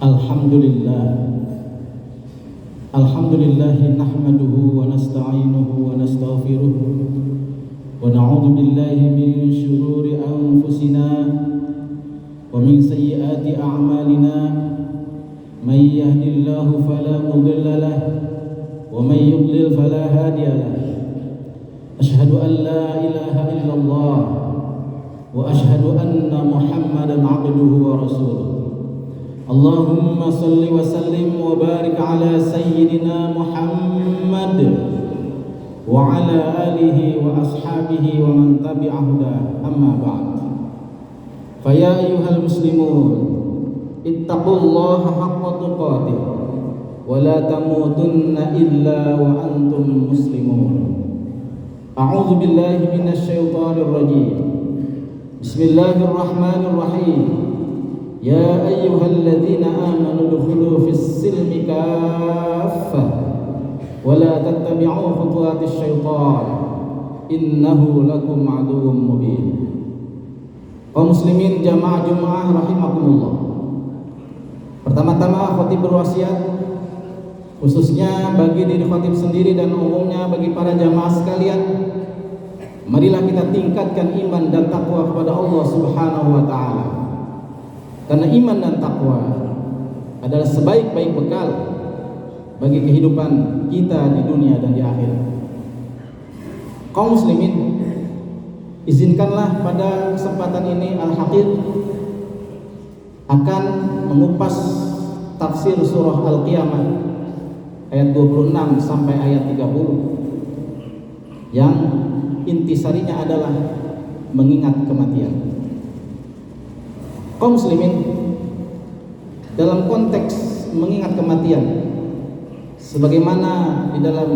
Alhamdulillah nahmaduhu wa nasta'inuhu wa nastaghfiruh wa na'udzu billahi min shururi anfusina wa min sayyiati a'malina may yahdihillahu fala mudilla lahu wa may yudlil fala hadiya lahu asyhadu an la ilaha illallah wa asyhadu anna Muhammadan 'abduhu wa rasuluh. Allahumma salli wa sallim wa barik ala sayyidina Muhammad wa ala alihi wa ashabihi wa man tabi'ahu amma ba'd. Faya ayyuhal muslimun ittaqullaha haqqa tuqatih wa la tamutunna illa wa antum muslimun. A'udzu billahi minasy syaithanir rajim. Bismillahirrahmanirrahim. Ya ayyuhalladzina amanu dukhulu fis silmi kaffah wa la tattabi'u khutuwatis syaitan innahu lakum aduwwum mubin. Kaum muslimin jamaah Jumat rahimakumullah. Pertama-tama khatib berwasiat khususnya bagi diri khatib sendiri dan umumnya bagi para jamaah sekalian, marilah kita tingkatkan iman dan takwa kepada Allah Subhanahu wa taala. Karena iman dan takwa adalah sebaik-baik bekal bagi kehidupan kita di dunia dan di akhirat. Kaum muslimin, izinkanlah pada kesempatan ini Al-Haqid akan mengupas tafsir surah Al-Qiyamah ayat 26 sampai ayat 30 yang intisarinya adalah mengingat kematian. Kaum muslimin, dalam konteks mengingat kematian sebagaimana di dalam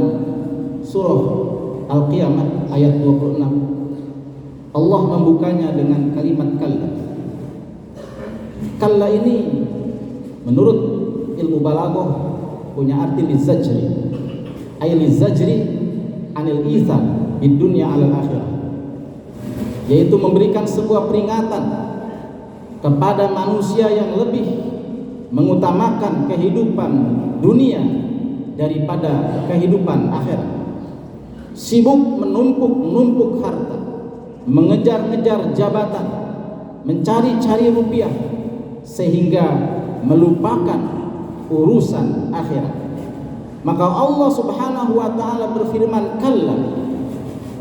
surah Al-Qiyamah ayat 26, Allah membukanya dengan kalimat kalla. Kalla ini menurut ilmu balaghah punya arti lizajri, ay lizajri anil ithar di dunia alal akhirah, yaitu memberikan sebuah peringatan kepada manusia yang lebih mengutamakan kehidupan dunia daripada kehidupan akhirat. Sibuk menumpuk harta, mengejar-ngejar jabatan, mencari-cari rupiah, sehingga melupakan urusan akhirat. Maka Allah Subhanahu wa taala berfirman, kalla,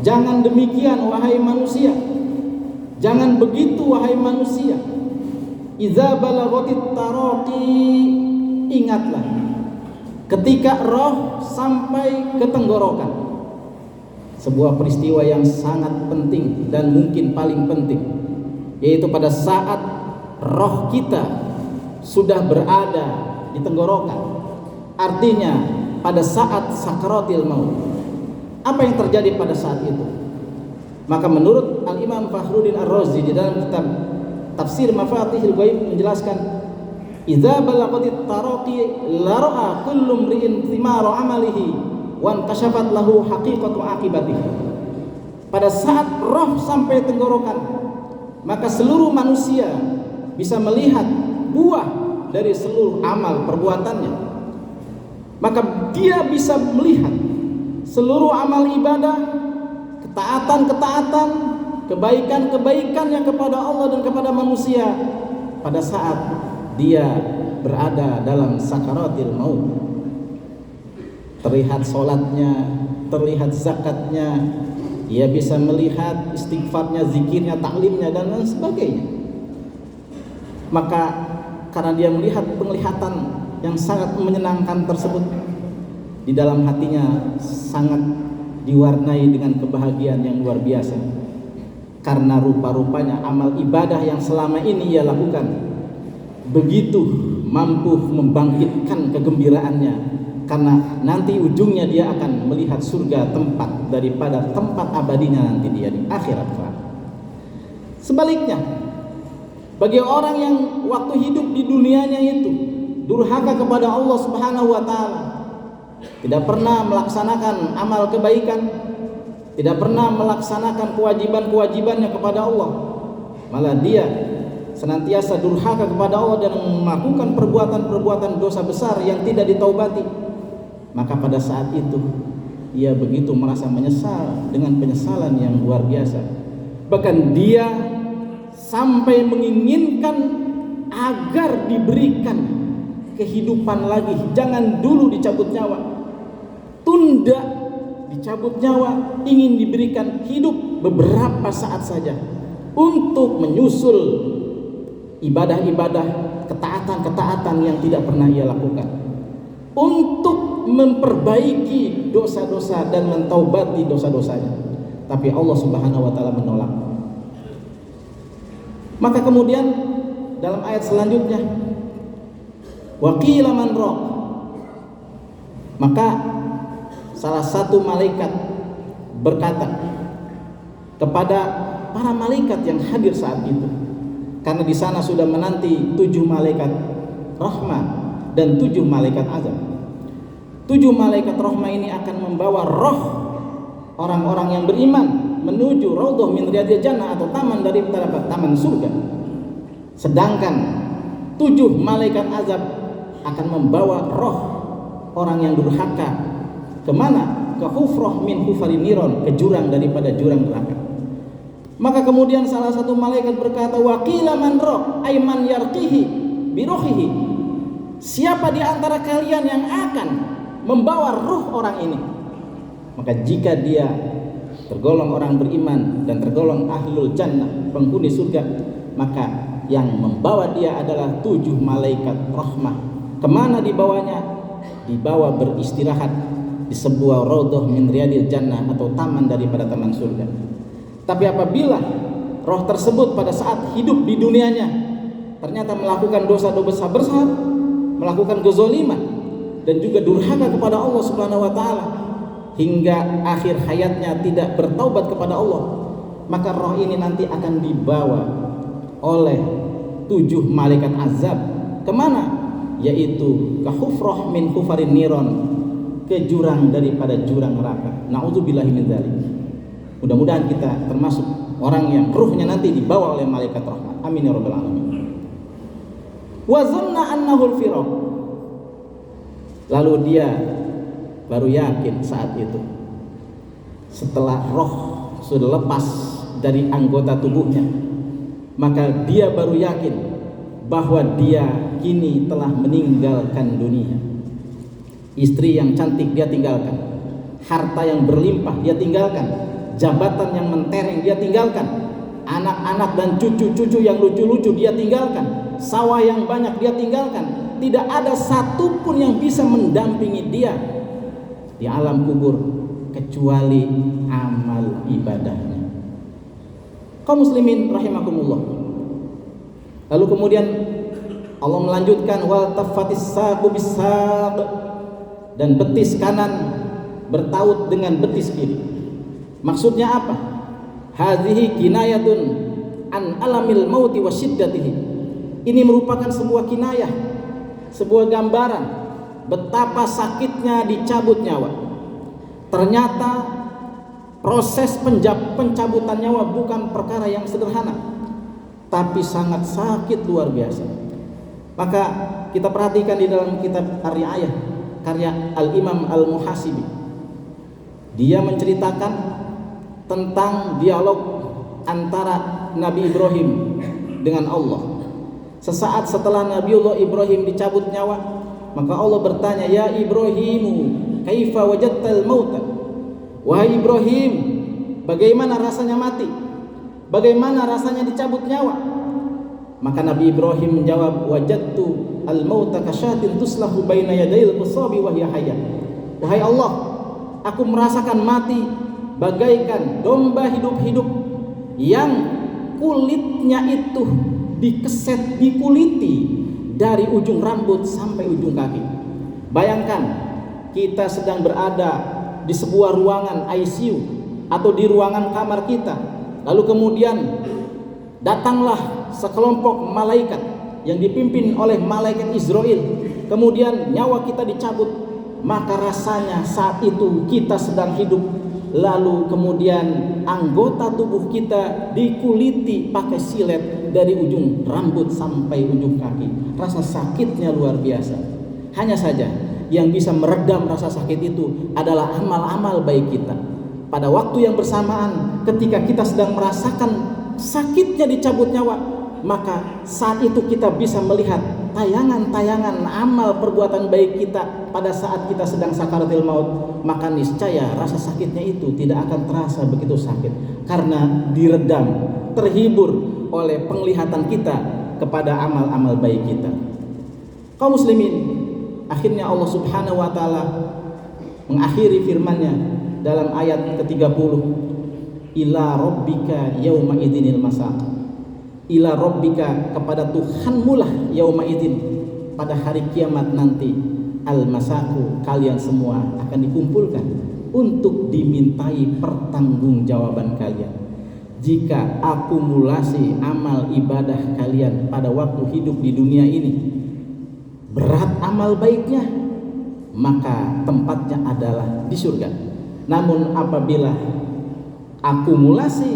jangan demikian wahai manusia, jangan begitu wahai manusia. Idza balaghatit taraqi, ingatlah ketika roh sampai ke tenggorokan. Sebuah peristiwa yang sangat penting dan mungkin paling penting, yaitu pada saat roh kita sudah berada di tenggorokan, artinya pada saat sakaratil maut. Apa yang terjadi pada saat itu? Maka menurut Al-Imam Fakhruddin Ar-Razi di dalam kitab Tafsir Mafatihul Ghaib menjelaskan, idza balaghatit taraqi la ra'a kullu mri'in thimara amalihi wa inkashafat lahu haqiqatu aqibatihi. Pada saat roh sampai tenggorokan, maka seluruh manusia bisa melihat buah dari seluruh amal perbuatannya. Maka dia bisa melihat seluruh amal ibadah, ketaatan-ketaatan, kebaikan-kebaikan yang kepada Allah dan kepada manusia pada saat dia berada dalam sakaratil maut. Terlihat sholatnya, terlihat zakatnya, dia bisa melihat istighfarnya, zikirnya, taklimnya dan lain sebagainya. Maka karena dia melihat penglihatan yang sangat menyenangkan tersebut, di dalam hatinya sangat diwarnai dengan kebahagiaan yang luar biasa. Karena rupa-rupanya amal ibadah yang selama ini ia lakukan begitu mampu membangkitkan kegembiraannya, karena nanti ujungnya dia akan melihat surga, tempat daripada tempat abadinya nanti dia di akhirat. Sebaliknya, bagi orang yang waktu hidup di dunianya itu durhaka kepada Allah Subhanahu wa taala, tidak pernah melaksanakan amal kebaikan, tidak pernah melaksanakan kewajiban-kewajibannya kepada Allah, malah dia senantiasa durhaka kepada Allah dan melakukan perbuatan-perbuatan dosa besar yang tidak ditaubati, maka pada saat itu ia begitu merasa menyesal dengan penyesalan yang luar biasa. Bahkan dia sampai menginginkan agar diberikan kehidupan lagi, jangan dulu dicabut nyawa, tunda dicabut nyawa, ingin diberikan hidup beberapa saat saja untuk menyusul ibadah-ibadah, ketaatan-ketaatan yang tidak pernah ia lakukan, untuk memperbaiki dosa-dosa dan mentaubati dosa-dosanya. Tapi Allah Subhanahu wa taala menolak. Maka kemudian dalam ayat selanjutnya, wa qila man raq, maka salah satu malaikat berkata kepada para malaikat yang hadir saat itu, karena di sana sudah menanti 7 malaikat rahmah dan 7 malaikat azab. 7 malaikat rahmah ini akan membawa roh orang-orang yang beriman menuju raudhah min riyadil jannah, atau taman dari taman surga. Sedangkan 7 malaikat azab akan membawa roh orang yang durhaka kemana? Ke hufrah min hufarin niron, ke jurang daripada jurang neraka. Maka kemudian salah satu malaikat berkata, wa qila man raq, ay man yarqihi bi ruhihi, siapa di antara kalian yang akan membawa ruh orang ini? Maka jika dia tergolong orang beriman dan tergolong ahlul jannah, penghuni surga, maka yang membawa dia adalah 7 malaikat rahmah. Kemana dibawanya? Dibawa beristirahat di sebuah raudhah min riyadil jannah, atau taman daripada taman surga. Tapi apabila roh tersebut pada saat hidup di dunianya ternyata melakukan dosa-dosa besar, melakukan kezaliman dan juga durhaka kepada Allah Subhanahu wa taala hingga akhir hayatnya tidak bertaubat kepada Allah, maka roh ini nanti akan dibawa oleh 7 malaikat azab kemana? Yaitu ke hufrah min hufarin niron, ke jurang daripada jurang neraka. Na'udzubillahi min dzalik. Mudah-mudahan kita termasuk orang yang ruhnya nanti dibawa oleh malaikat rahmat. Amin ya rabbal alamin. Wa zanna annahu al-firaq. Lalu dia baru yakin saat itu, setelah roh sudah lepas dari anggota tubuhnya, maka dia baru yakin bahwa dia kini telah meninggalkan dunia. Istri yang cantik dia tinggalkan, harta yang berlimpah dia tinggalkan, jabatan yang mentereng dia tinggalkan, anak-anak dan cucu-cucu yang lucu-lucu dia tinggalkan, sawah yang banyak dia tinggalkan. Tidak ada satupun yang bisa mendampingi dia di alam kubur kecuali amal ibadahnya. Kaum muslimin rahimakumullah. Lalu kemudian Allah melanjutkan, wal taffatis saqu bis-saq, dan betis kanan bertaut dengan betis kiri. Maksudnya apa? Hadhihi kinayatun an alamil mauti wa syiddatihi. Ini merupakan sebuah kinayah, sebuah gambaran betapa sakitnya dicabut nyawa. Ternyata proses pencabutan nyawa bukan perkara yang sederhana, tapi sangat sakit luar biasa. Maka kita perhatikan di dalam kitab Ar-Ri'ayah karya Al-Imam Al-Muhasibi, dia menceritakan tentang dialog antara Nabi Ibrahim dengan Allah. Sesaat setelah Nabiullah Ibrahim dicabut nyawa, maka Allah bertanya, ya Ibrahimu, kaifa wajadtal mauta? Wahai Ibrahim, bagaimana rasanya mati? Bagaimana rasanya dicabut nyawa? Maka Nabi Ibrahim menjawab, wajadtu al-mauta kasyatin tuslahu baina yadayil qusabi wa hiya hayyah. Wahai Allah, aku merasakan mati bagaikan domba hidup-hidup yang kulitnya itu dikeset, dikuliti dari ujung rambut sampai ujung kaki. Bayangkan kita sedang berada di sebuah ruangan ICU atau di ruangan kamar kita, lalu kemudian datanglah sekelompok malaikat yang dipimpin oleh malaikat Israel, kemudian nyawa kita dicabut. Maka rasanya saat itu kita sedang hidup lalu kemudian anggota tubuh kita dikuliti pakai silet dari ujung rambut sampai ujung kaki. Rasa sakitnya luar biasa. Hanya saja yang bisa meredam rasa sakit itu adalah amal-amal baik kita. Pada waktu yang bersamaan ketika kita sedang merasakan sakitnya dicabut nyawa, maka saat itu kita bisa melihat tayangan-tayangan amal perbuatan baik kita pada saat kita sedang sakaratul maut, maka niscaya rasa sakitnya itu tidak akan terasa begitu sakit karena diredam, terhibur oleh penglihatan kita kepada amal-amal baik kita. Kaum muslimin, akhirnya Allah Subhanahu wa taala mengakhiri firman-Nya dalam ayat ke-30, ila rabbika yauma idzinil masaq. Ila rabbika, kepada Tuhanmu lah, yauma idzin, pada hari kiamat nanti, al masaku, kalian semua akan dikumpulkan untuk dimintai pertanggungjawaban kalian. Jika akumulasi amal ibadah kalian pada waktu hidup di dunia ini berat amal baiknya, maka tempatnya adalah di surga. Namun apabila akumulasi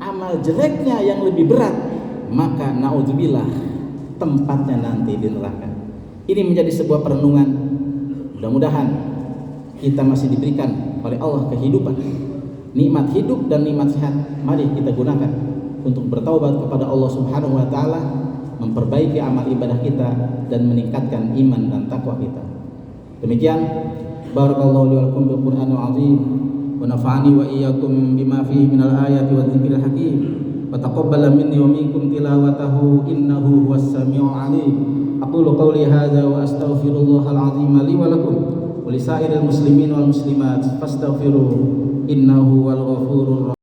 amal jeleknya yang lebih berat, maka naudzubillah tempatnya nanti di neraka. Ini menjadi sebuah perenungan. Mudah-mudahan kita masih diberikan oleh Allah kehidupan, nikmat hidup dan nikmat sehat. Mari kita gunakan untuk bertaubat kepada Allah Subhanahu wa taala, memperbaiki amal ibadah kita dan meningkatkan iman dan takwa kita. Demikian, barakallahu li wa lakum bil Qur'anil azim wa nafa'ani wa iyyakum bima fihi minal ayati wa dzikril hakim wa taqabbala minni wa minkum tilawatahu innahu huwas samiul alim. Aqulu qawli hadza wa astaghfirullahal azim li wa lakum wa lisairil muslimin wal muslimat fastaghfiruhu innahu wal ghafurur rahim.